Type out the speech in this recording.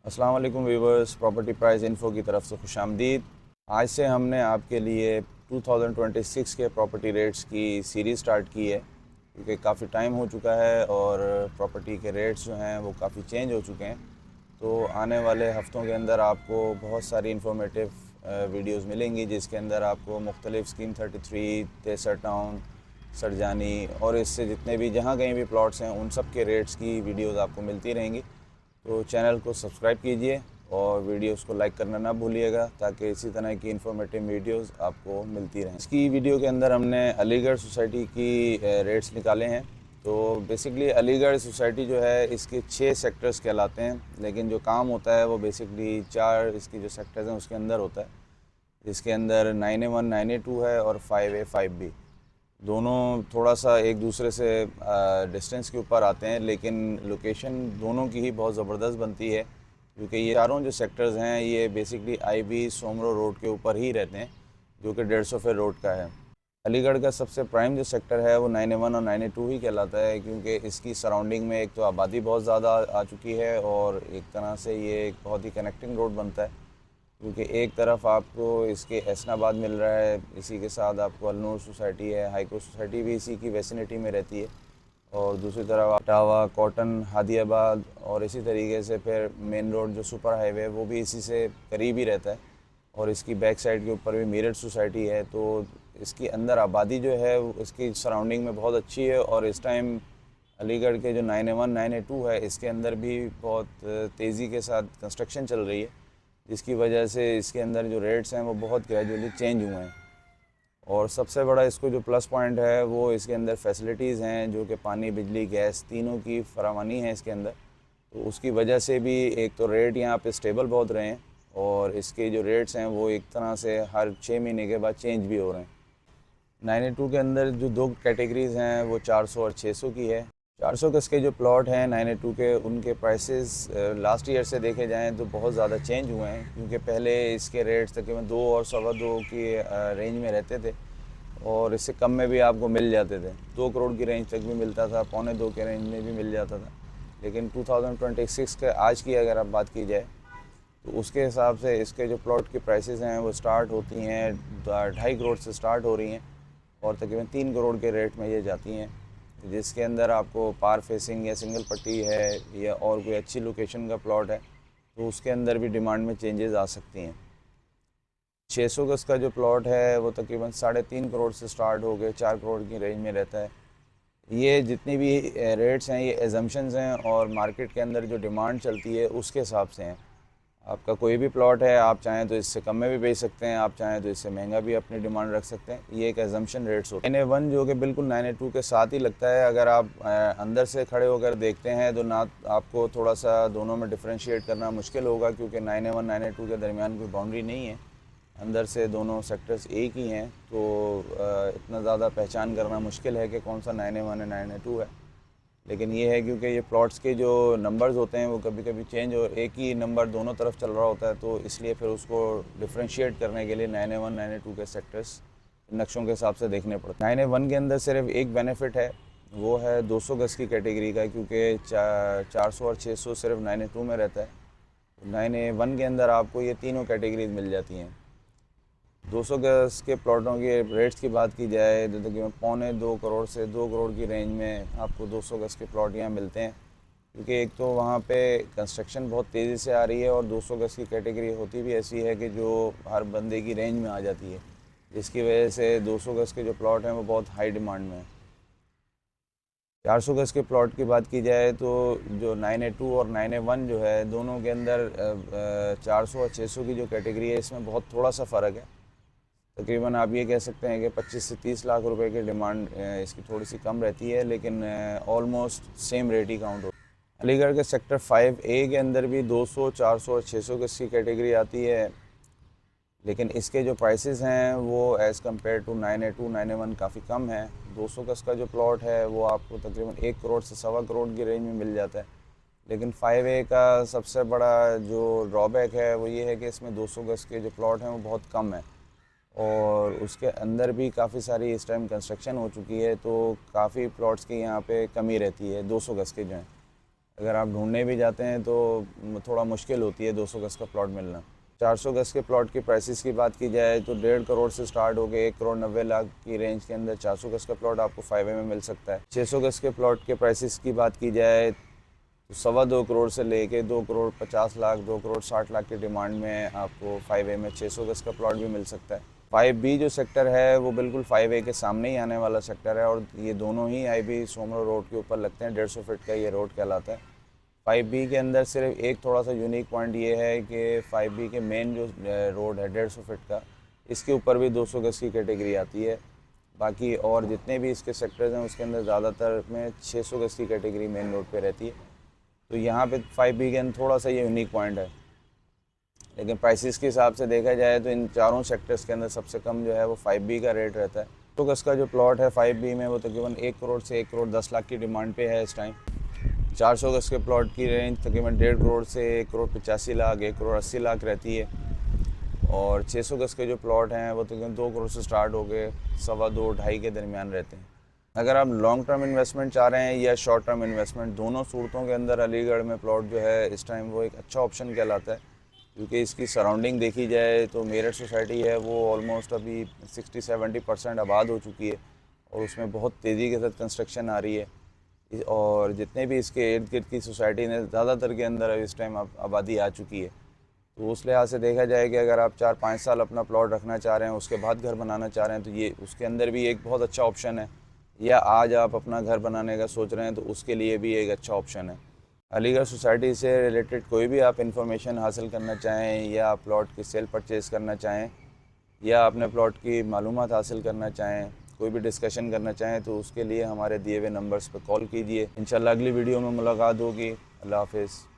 अस्सलाम वालेकुम viewers, property price info की तरफ से खुशामदीद। आज से हमने आपके लिए 2026 के प्रॉपर्टी रेट्स की सीरीज़ स्टार्ट की है, क्योंकि काफ़ी टाइम हो चुका है और प्रॉपर्टी के रेट्स जो हैं वो काफ़ी चेंज हो चुके हैं। तो आने वाले हफ्तों के अंदर आपको बहुत सारी इन्फॉर्मेटिव वीडियोस मिलेंगी, जिसके अंदर आपको मुख्तलिफ स्कीम 33, तेसर टाउन, सरजानी और इससे जितने भी जहाँ कहीं भी प्लॉट्स हैं उन सब के रेट्स की वीडियोस आपको मिलती रहेंगी। तो चैनल को सब्सक्राइब कीजिए और वीडियोस को लाइक करना ना भूलिएगा, ताकि इसी तरह की इन्फॉर्मेटिव वीडियोस आपको मिलती रहें। इसकी वीडियो के अंदर हमने अलीगढ़ सोसाइटी की रेट्स निकाले हैं। तो बेसिकली अलीगढ़ सोसाइटी जो है इसके 6 सेक्टर्स कहलाते हैं, लेकिन जो काम होता है वो बेसिकली 4 इसकी जो सेक्टर्स हैं उसके अंदर होता है, जिसके अंदर 9A1 9A2 है और 5A 5B। दोनों थोड़ा सा एक दूसरे से डिस्टेंस के ऊपर आते हैं, लेकिन लोकेशन दोनों की ही बहुत ज़बरदस्त बनती है, क्योंकि ये चारों जो सेक्टर्स हैं ये बेसिकली आईबी सोमरो रोड के ऊपर ही रहते हैं, जो कि 150 फीट रोड का है। अलीगढ़ का सबसे प्राइम जो सेक्टर है वो 9A1 और 9A2 ही कहलाता है, क्योंकि इसकी सराउंडिंग में एक तो आबादी बहुत ज़्यादा आ चुकी है और एक तरह से ये एक बहुत ही कनेक्टिंग रोड बनता है, क्योंकि एक तरफ आपको इसके हसनाबाद मिल रहा है, इसी के साथ आपको अलनूर सोसाइटी है, हाईको सोसाइटी भी इसी की वेसिनिटी में रहती है, और दूसरी तरफ इटावा, कॉटन, हादियाबाद और इसी तरीके से फिर मेन रोड जो सुपर हाईवे है वो भी इसी से करीब ही रहता है। और इसकी बैक साइड के ऊपर भी मेरठ सोसाइटी है, तो इसकी अंदर आबादी जो है इसकी सराउंडिंग में बहुत अच्छी है। और इस टाइम अलीगढ़ के जो 9A1 9A2 है इसके अंदर भी बहुत तेज़ी के साथ कंस्ट्रक्शन चल रही है, जिसकी वजह से इसके अंदर जो रेट्स हैं वो बहुत ग्रेजुअली चेंज हुए हैं। और सबसे बड़ा इसको जो प्लस पॉइंट है वो इसके अंदर फैसिलिटीज़ हैं, जो कि पानी, बिजली, गैस तीनों की फरावानी है इसके अंदर। तो उसकी वजह से भी एक तो रेट यहाँ पे स्टेबल बहुत रहे हैं, और इसके जो रेट्स हैं वो एक तरह से हर 6 महीने के बाद चेंज भी हो रहे हैं। 9A2 के अंदर जो दो कैटेगरीज़ हैं वो 400 और 600 की है। 400 गज के जो प्लॉट हैं 9A2 के, उनके प्राइसेस लास्ट ईयर से देखे जाएं तो बहुत ज़्यादा चेंज हुए हैं, क्योंकि पहले इसके रेट्स तकरीबन 2 और सवा 2 की रेंज में रहते थे, और इससे कम में भी आपको मिल जाते थे। 2 करोड़ की रेंज तक भी मिलता था, पौने 2 के रेंज में भी मिल जाता था। लेकिन 2026 के आज की अगर आप बात की जाए तो उसके हिसाब से इसके जो प्लॉट की प्राइसेस हैं वो स्टार्ट होती हैं 2.5 करोड़ से स्टार्ट हो रही हैं, और तकरीबन 3 करोड़ के रेट में ये जाती हैं, जिसके अंदर आपको पार फेसिंग या सिंगल पट्टी है या और कोई अच्छी लोकेशन का प्लॉट है तो उसके अंदर भी डिमांड में चेंजेस आ सकती हैं। 600 गज का जो प्लॉट है वो तकरीबन 3.5 करोड़ से स्टार्ट हो गए 4 करोड़ की रेंज में रहता है। ये जितनी भी रेट्स हैं ये एजम्पशंस हैं, और मार्केट के अंदर जो डिमांड चलती है उसके हिसाब से हैं। आपका कोई भी प्लॉट है, आप चाहें तो इससे कम में भी बेच सकते हैं, आप चाहें तो इससे महंगा भी अपनी डिमांड रख सकते हैं। ये एक एजम्पशन रेट्स होते हैं। 9A1 जो कि बिल्कुल 9A2 के साथ ही लगता है, अगर आप अंदर से खड़े होकर देखते हैं तो ना आपको थोड़ा सा दोनों में डिफ्रेंशिएट करना मुश्किल होगा, क्योंकि 9A1 9A2 के दरमियान कोई बाउंड्री नहीं है, अंदर से दोनों सेक्टर्स एक ही हैं। तो इतना ज़्यादा पहचान करना मुश्किल है कि कौन सा 9A1 है 9A2 है। लेकिन ये है क्योंकि ये प्लॉट्स के जो नंबर्स होते हैं वो कभी कभी चेंज, और एक ही नंबर दोनों तरफ चल रहा होता है, तो इसलिए फिर उसको डिफ्रेंशिएट करने के लिए 9A1 9A2 के सेक्टर्स नक्शों के हिसाब से देखने पड़ते हैं। 9A1 के अंदर सिर्फ एक बेनिफिट है, वो है 200 गज की कैटेगरी का, क्योंकि 400 और 600 सिर्फ 9A2 में रहता है। 9A1 के अंदर आपको ये तीनों कैटेगरीज मिल जाती हैं। 200 गज के प्लॉटों के रेट्स की बात की जाए तो तकरीबन पौने 2 करोड़ से 2 करोड़ की रेंज में आपको 200 गज के प्लॉट यहाँ मिलते हैं, क्योंकि एक तो वहाँ पे कंस्ट्रक्शन बहुत तेज़ी से आ रही है, और 200 गज की कैटेगरी होती भी ऐसी है कि जो हर बंदे की रेंज में आ जाती है, जिसकी वजह से 200 गज के जो प्लॉट हैं वो बहुत हाई डिमांड में है। 400 गज के प्लॉट की बात की जाए तो जो 9A2 और 9A1 जो है दोनों के अंदर 400 और 600 की जो कैटेगरी है इसमें बहुत थोड़ा सा फ़र्क है। तकरीबन आप ये कह सकते हैं कि 25 से 30 लाख रुपए की डिमांड इसकी थोड़ी सी कम रहती है, लेकिन ऑलमोस्ट सेम रेट ही काउंट होता है। अलीगढ़ के सेक्टर 5A के अंदर भी 200, 400 और 600 की कैटेगरी आती है, लेकिन इसके जो प्राइसेस हैं वो as compare to 9A2 9A1 काफ़ी कम है। 200 गज का जो प्लॉट है वो आपको तकरीबन 1 करोड़ से सवा करोड़ की रेंज में मिल जाता है। लेकिन 5A का सबसे बड़ा जो ड्रॉबैक है वो ये है कि इसमें 200 गज के जो प्लॉट हैं वो बहुत कम है, और उसके अंदर भी काफ़ी सारी इस टाइम कंस्ट्रक्शन हो चुकी है, तो काफ़ी प्लॉट्स की यहाँ पे कमी रहती है 200 गज के जो हैं। अगर आप ढूंढने भी जाते हैं तो थोड़ा मुश्किल होती है 200 गज़ का प्लॉट मिलना। 400 गज़ के प्लॉट की प्राइसेस की बात की जाए तो 1.5 करोड़ से स्टार्ट हो गए 1 करोड़ 90 लाख की रेंज के अंदर 400 गज़ का प्लॉट आपको 5A में मिल सकता है। 600 गज़ के प्लॉट के प्राइसेस की बात की जाए तो 2.25 करोड़ से लेके 2 करोड़ 50 लाख 2 करोड़ 60 लाख की डिमांड में आपको 5A में 600 गज़ का प्लॉट भी मिल सकता है। 5B जो सेक्टर है वो बिल्कुल 5A के सामने ही आने वाला सेक्टर है और ये दोनों ही IB सोमरो रोड के ऊपर लगते हैं। 150 फीट का ये रोड कहलाता है। 5B के अंदर सिर्फ एक थोड़ा सा यूनिक पॉइंट ये है कि 5B के मेन जो रोड है 150 फीट का, इसके ऊपर भी 200 गज़ की कैटेगरी आती है। बाकी और जितने भी इसके सेक्टर्स हैं उसके अंदर ज़्यादातर में 600 गज़ की कैटेगरी मेन रोड पे रहती है। तो यहाँ पे 5B के अंदर थोड़ा सा ये यूनिक पॉइंट है। लेकिन प्राइसेस के हिसाब से देखा जाए तो इन चारों सेक्टर्स के अंदर सबसे कम जो है वो 5B का रेट रहता है। तो गज़ का जो प्लॉट है 5B में वो तकरीबन 1 करोड़ से 1 करोड़ 10 लाख की डिमांड पे है इस टाइम। 400 गज़ के प्लॉट की रेंज तकरीबन 1.5 करोड़ से 1 करोड़ 85 लाख 1 करोड़ 80 लाख रहती है। और 600 गज़ के जो प्लॉट हैं वो तकरीबन 2 करोड़ से स्टार्ट हो गए 2.25 के दरमियान रहते हैं। अगर आप लॉन्ग टर्म इन्वेस्टमेंट चाह रहे हैं या शॉर्ट टर्म इन्वेस्टमेंट, दोनों सूरतों के अंदर अलीगढ़ में प्लॉट जो है इस टाइम वो एक अच्छा ऑप्शन कहलाता है। क्योंकि इसकी सराउंडिंग देखी जाए तो मेरठ सोसाइटी है वो ऑलमोस्ट अभी 60-70% आबाद हो चुकी है और उसमें बहुत तेज़ी के साथ कंस्ट्रक्शन आ रही है। और जितने भी इसके इर्द गिर्द की सोसाइटी ने ज़्यादातर के अंदर इस टाइम आबादी आ चुकी है। तो उस लिहाज से देखा जाए कि अगर आप 4-5 साल अपना प्लॉट रखना चाह रहे हैं, उसके बाद घर बनाना चाह रहे हैं, तो ये उसके अंदर भी एक बहुत अच्छा ऑप्शन है। या आज आप अपना घर बनाने का सोच रहे हैं तो उसके लिए भी एक अच्छा ऑप्शन है। अलीगढ़ सोसाइटी से रिलेटेड कोई भी आप इन्फॉर्मेशन हासिल करना चाहें या आप प्लॉट की सेल परचेज़ करना चाहें या अपने प्लॉट की मालूमात हासिल करना चाहें, कोई भी डिस्कशन करना चाहें तो उसके लिए हमारे दिए हुए नंबर्स पर कॉल कीजिए। इंशाल्लाह अगली वीडियो में मुलाकात होगी। अल्लाह हाफ़िज़।